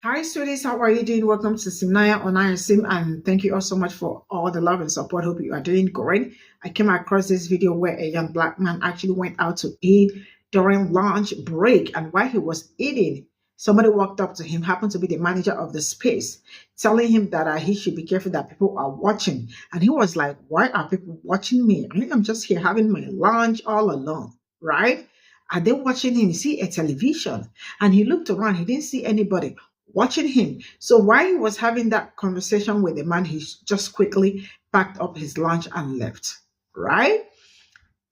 Hi, students. How are you doing? Welcome to Cimnanya on Sim, and thank you all so much for all the love and support. Hope you are doing great. I came across this video where a young black man actually went out to eat during lunch break, and while he was eating, somebody walked up to him, happened to be the manager of the space, telling him that he should be careful that people are watching. And he was like, "Why are people watching me? I think I'm just here having my lunch all alone, right?" Are they watching him? See a television, and he looked around. He didn't see anybody watching him. So while he was having that conversation with the man, he just quickly packed up his lunch and left. Right?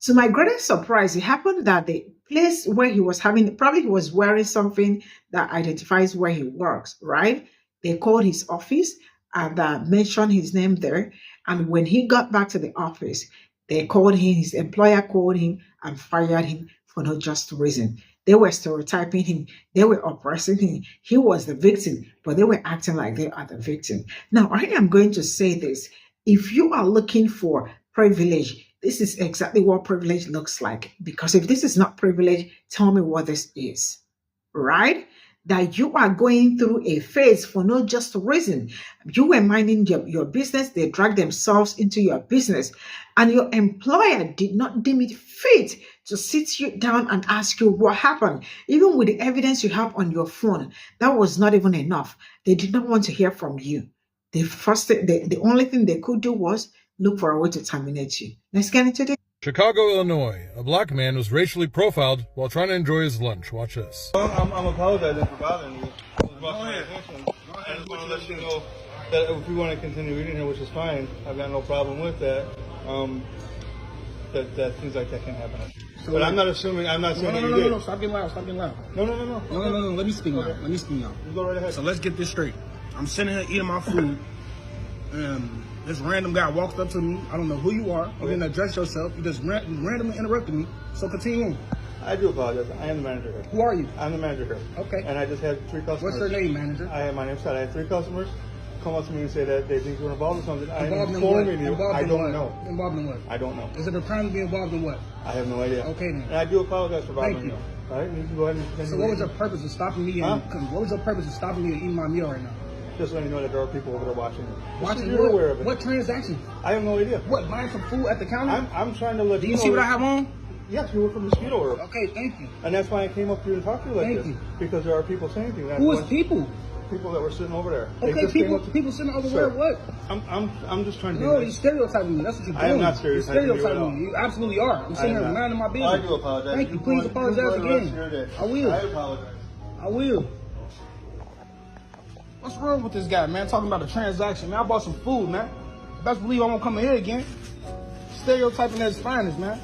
To my greatest surprise, it happened that the place where he was having, probably he was wearing something that identifies where he works, right? They called his office and mentioned his name there. And when he got back to the office, they called him, his employer called him and fired him for no just reason. They were stereotyping him, they were oppressing him. He was the victim, but they were acting like they are the victim. Now, I am going to say this. If you are looking for privilege, this is exactly what privilege looks like. Because if this is not privilege, tell me what this is, right? That you are going through a phase for no just reason. You were minding your business, they dragged themselves into your business, and your employer did not deem it fit to sit you down and ask you what happened. Even with the evidence you have on your phone, that was not even enough. They did not want to hear from you. The only thing they could do was look for a way to terminate you. Let's get into this. Chicago, Illinois. A black man was racially profiled while trying to enjoy his lunch. Watch this. I'm apologizing for bothering you. Go ahead. I just want to let you know that if we want to continue reading here, which is fine, I've got no problem with that. That things like that can happen. So but I'm not assuming. I'm not saying No. Stop getting loud. Stop getting loud. No. No. Let me speak now. Let me speak now. You go right ahead. So let's get this straight. I'm sitting here eating my food. This random guy walked up to me. I don't know who you are. You didn't address yourself. You just randomly interrupted me. So continue on. I do apologize. I am the manager here. Who are you? I'm the manager here. Okay. And I just had 3 customers. What's your name, manager? My name's Todd. I had 3 customers come up to me and say that they think you're involved in something. I'm Involved in informing you. Involved I in don't what? know. Involved in what? I don't know. Is it a crime to be involved in what? I have no idea. Okay then. And I do apologize for bothering Thank you. you. All right, you can go ahead and continue. So what was your purpose of stopping me? What was your purpose of stopping me and eating my meal right now? Just letting you know that there are people over there watching you. Watching you're what? aware of it. What transaction? I have no idea. What, buying some food at the counter? I'm trying to let Do you you know. see what I have on? Yes, you were from Mosquito Order. Okay, thank you. And that's why I came up to you and talked to you like Thank this. you. Because there are people saying things. Who is people? People that were sitting over there. They Okay, just came people up to- people sitting over Sir, there, what? I'm just trying to No, do you're this. stereotyping me. That's what you're doing. I am not stereotyping you You're at all. stereotyping me. You absolutely are. I'm sitting I am here not. minding my business. I do apologize. Thank you. Please apologize again. I will. I apologize. I will. What's wrong with this guy, man? Talking about a transaction, man. I bought some food, man. Best believe I won't come in here again. Stereotyping at its finest, man.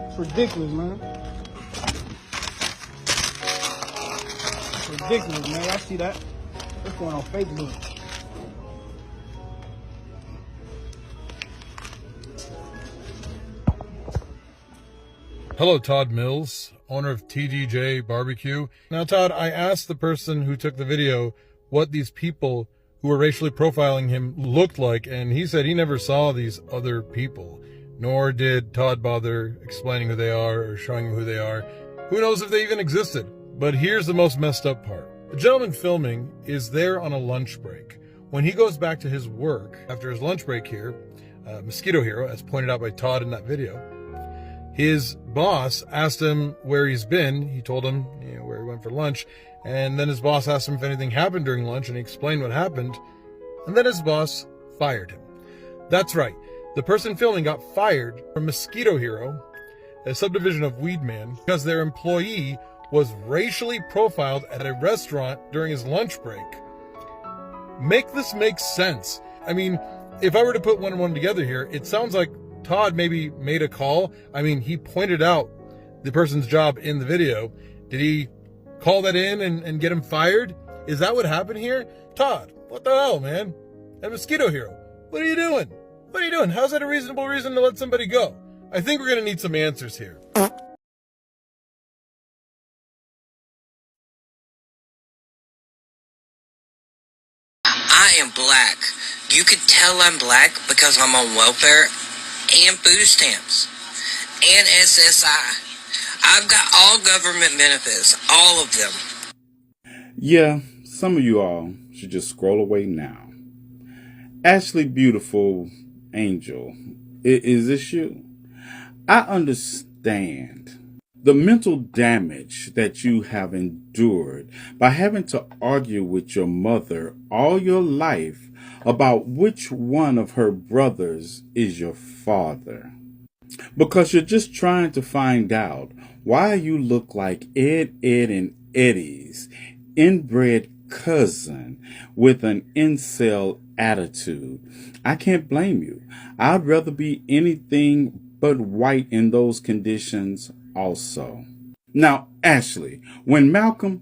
It's ridiculous, man. It's ridiculous, man. I see that. What's going on Facebook? Hello, Todd Mills, owner of TDJ Barbecue. Now, Todd, I asked the person who took the video what these people who were racially profiling him looked like, and he said he never saw these other people, nor did Todd bother explaining who they are or showing who they are. Who knows if they even existed? But here's the most messed up part. The gentleman filming is there on a lunch break. When he goes back to his work after his lunch break here, Mosquito Hero, as pointed out by Todd in that video, his boss asked him where he's been. He told him, where he went for lunch. And then his boss asked him if anything happened during lunch, and he explained what happened. And then his boss fired him. That's right. The person filming got fired from Mosquito Hero, a subdivision of Weedman, because their employee was racially profiled at a restaurant during his lunch break. Make this make sense. I mean, if I were to put one and one together here, it sounds like Todd maybe made a call. I mean, he pointed out the person's job in the video. Did he call that in and get him fired? Is that what happened here? Todd, what the hell, man? And Mosquito Hero, what are you doing? What are you doing? How's that a reasonable reason to let somebody go? I think we're going to need some answers here. I am black. You could tell I'm black because I'm on welfare and food stamps and SSI. I've got all government benefits, all of them. Yeah, some of you all should just scroll away now. Ashley Beautiful Angel, is this you? I understand the mental damage that you have endured by having to argue with your mother all your life about which one of her brothers is your father. Because you're just trying to find out why you look like Ed, and Eddie's inbred cousin with an incel attitude. I can't blame you. I'd rather be anything but white in those conditions also. Now, Ashley, when Malcolm...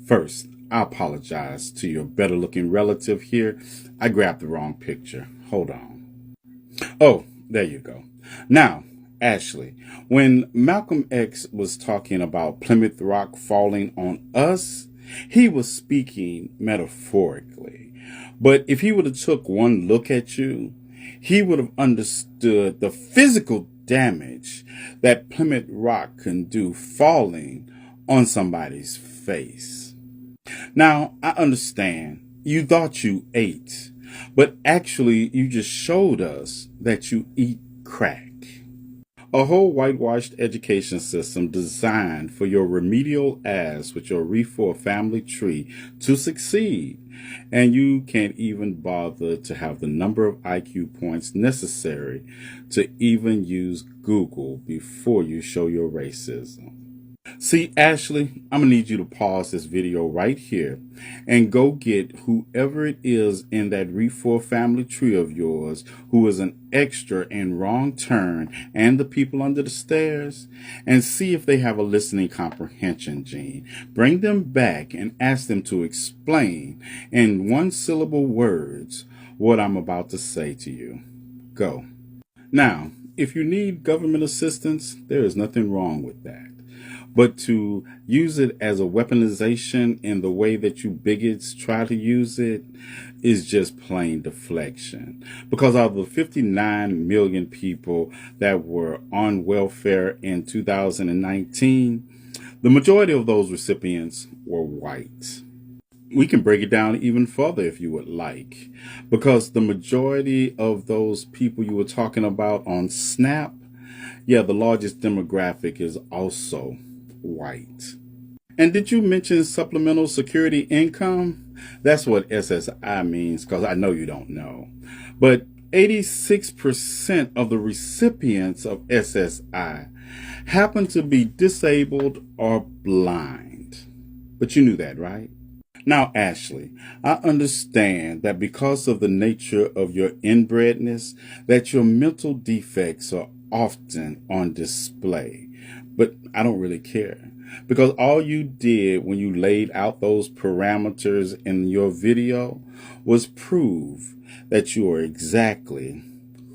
First, I apologize to your better looking relative here. I grabbed the wrong picture. Hold on. Oh, there you go. Now, Ashley, when Malcolm X was talking about Plymouth Rock falling on us, he was speaking metaphorically. But if he would have took one look at you, he would have understood the physical damage that Plymouth Rock can do falling on somebody's face. Now, I understand you thought you ate, but actually you just showed us that you eat crack. A whole whitewashed education system designed for your remedial ass with your RE4 family tree to succeed. And you can't even bother to have the number of IQ points necessary to even use Google before you show your racism. See, Ashley, I'm going to need you to pause this video right here and go get whoever it is in that RE4 family tree of yours who is an extra in Wrong Turn and The People Under the Stairs and see if they have a listening comprehension gene. Bring them back and ask them to explain in one-syllable words what I'm about to say to you. Go. Now, if you need government assistance, there is nothing wrong with that. But to use it as a weaponization in the way that you bigots try to use it is just plain deflection. Because out of the 59 million people that were on welfare in 2019, the majority of those recipients were white. We can break it down even further if you would like, because the majority of those people you were talking about on SNAP, yeah, the largest demographic is also white. And did you mention supplemental security income? That's what SSI means, because I know you don't know. But 86% of the recipients of SSI happen to be disabled or blind. But you knew that, right? Now, Ashley, I understand that because of the nature of your inbredness, that your mental defects are often on display. But I don't really care, because all you did when you laid out those parameters in your video was prove that you are exactly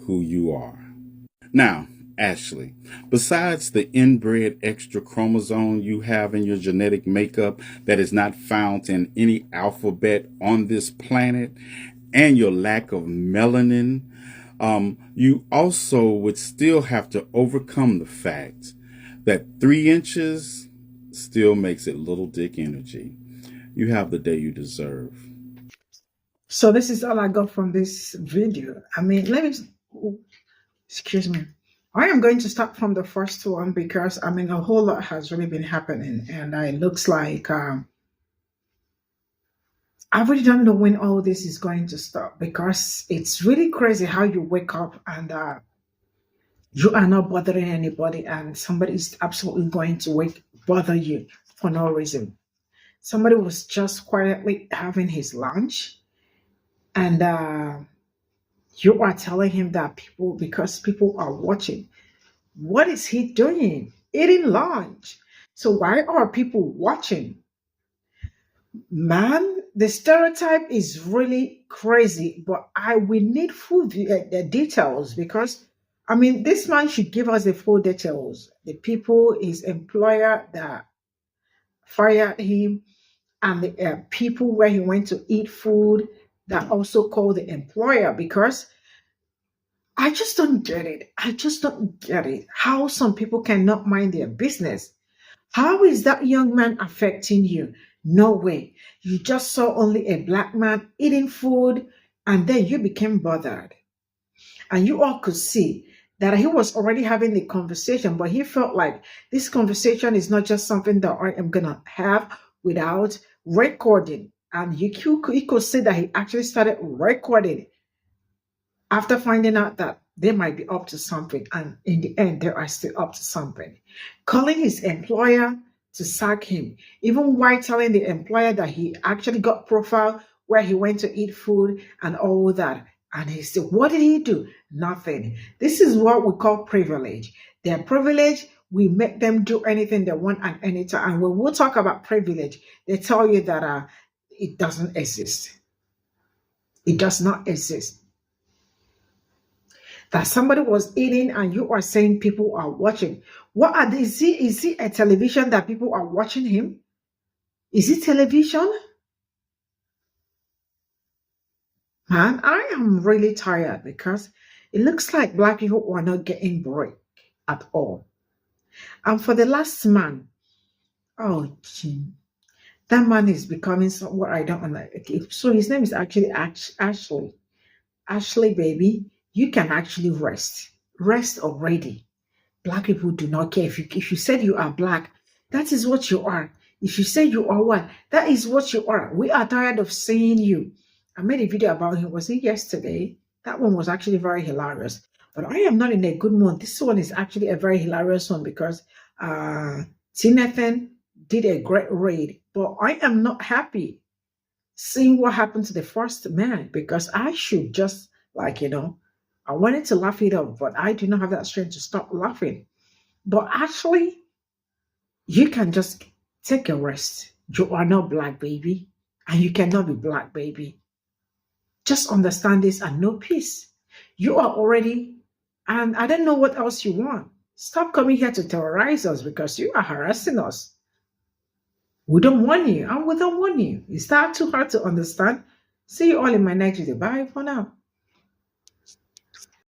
who you are. Now, Ashley, besides the inbred extra chromosome you have in your genetic makeup that is not found in any alphabet on this planet, and your lack of melanin, you also would still have to overcome the fact that 3 inches still makes it little dick energy. You have the day you deserve. So this is all I got from this video. I mean, excuse me. I am going to start from the first one because I mean a whole lot has really been happening, and it looks like I really don't know when all this is going to stop, because it's really crazy how you wake up and you are not bothering anybody, and somebody is absolutely going to bother you for no reason. Somebody was just quietly having his lunch, and you are telling him that because people are watching. What is he doing? Eating lunch. So why are people watching? Man, the stereotype is really crazy, but I will need full details, because I mean, this man should give us the full details. The people, his employer that fired him, and the people where he went to eat food that also called the employer, because I just don't get it. I just don't get it. How some people cannot mind their business. How is that young man affecting you? No way. You just saw only a black man eating food and then you became bothered. And you all could see that he was already having the conversation, but he felt like this conversation is not just something that I am going to have without recording. And you could see that he actually started recording after finding out that they might be up to something, and in the end they are still up to something, calling his employer to sack him, even while telling the employer that he actually got profile where he went to eat food and all that. And he said, what did he do? Nothing. This is what we call privilege. Their privilege, we make them do anything they want at any time. And when we talk about privilege, they tell you that it doesn't exist. It does not exist. That somebody was eating and you are saying people are watching. What are they? Is he a television that people are watching him? Is it television? Man, I am really tired because it looks like black people are not getting break at all. And for the last man, oh, gee, that man is becoming what I don't like. So his name is actually Ashley. Ashley, baby, you can actually rest. Rest already. Black people do not care. If you said you are black, that is what you are. If you say you are what, that is what you are. We are tired of seeing you. I made a video about him. Was it yesterday? That one was actually very hilarious. But I am not in a good mood. This one is actually a very hilarious one because Tinethan did a great raid. But I am not happy seeing what happened to the first man because I should just I wanted to laugh it up, but I do not have that strength to stop laughing. But actually, you can just take a rest. You are not black, baby, and you cannot be black, baby. Just understand this and know peace. You are already, and I don't know what else you want. Stop coming here to terrorize us because you are harassing us. We don't want you, and we don't want you. Is that too hard to understand? See you all in my next video. Bye for now.